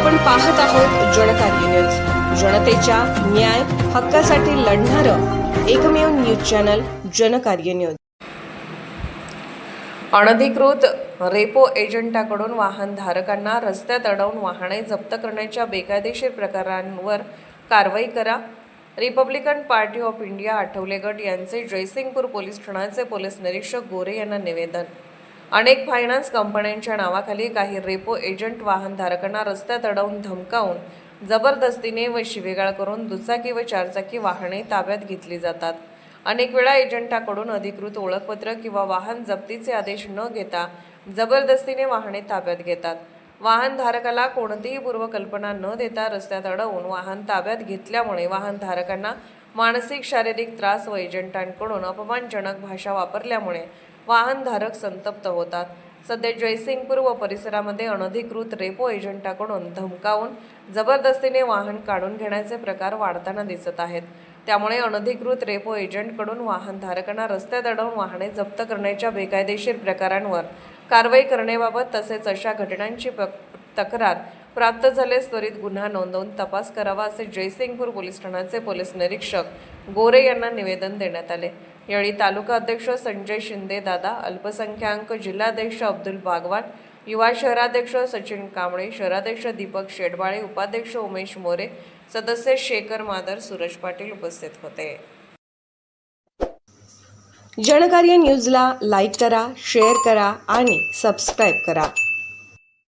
आपण पाहत आहोत जनकार्य न्यूज, जनतेच्या न्याय हक्कासाठी लढणारं एकमेव न्यूज चॅनल जनकार्य न्यूज। अनधिकृत रेपो एजंटाकडून वाहन धारकांना रस्त्यात अडवून वाहने जप्त करण्याच्या बेकायदेशीर प्रकारांवर कारवाई करा। Republican party of India Athawale गट यांचे जयसिंगपूर पोलीस ठाण्याचे पोलीस निरीक्षक गोरे यांना निवेदन। अनेक फायनान्स कंपन्यांच्या नावाखाली काही रेपो एजंट वाहन धारकांना रस्त्यात अडवून धमकावून जबरदस्तीने व शिवीगाळ करून दुचाकी व चारचाकी वाहने ताब्यात घेतली जातात। अनेक वेळा एजंटाकडून अधिकृत ओळखपत्र किंवा वाहन जप्तीचे आदेश न घेता जबरदस्तीने वाहने ताब्यात घेतात। वाहन धारकाला कोणतीही पूर्वकल्पना न देता रस्त्यात अडवून वाहन ताब्यात घेतल्यामुळे वाहन धारकांना मानसिक शारीरिक त्रास व एजंटांकडून अपमानजनक भाषा वापरल्यामुळे वाहनधारक संतप्त होतात। सध्या जयसिंगपूर व परिसरामध्ये अनधिकृत रेपो एजंटाकडून धमकावून जबरदस्तीने वाहन काढून घेण्याचे प्रकार वाढताना दिसत आहेत। त्यामुळे अनधिकृत रेपो एजंटकडून वाहनधारकांना रस्त्यात अडवून वाहने जप्त करण्याच्या बेकायदेशीर प्रकारांवर कारवाई करण्याबाबत तसेच अशा घटनांची तक्रार प्राप्त झाल्यास त्वरित गुन्हा नोंदवून तपास करावा असे जयसिंगपूर पोलीस ठाण्याचे पोलीस निरीक्षक गोरे यांना निवेदन देण्यात आले। यावेळी तालुका अध्यक्ष संजय शिंदे दादा, अल्पसंख्याक जिल्हाध्यक्ष अब्दुल बागवान, युवा शहराध्यक्ष सचिन कांबळे, शहराध्यक्ष दीपक शेडबाळे, उपाध्यक्ष उमेश मोरे, सदस्य शेखर मादर, सूरज पाटील उपस्थित होते। जनकार्य न्यूजला लाईक करा, शेअर करा आणि सबस्क्राईब करा।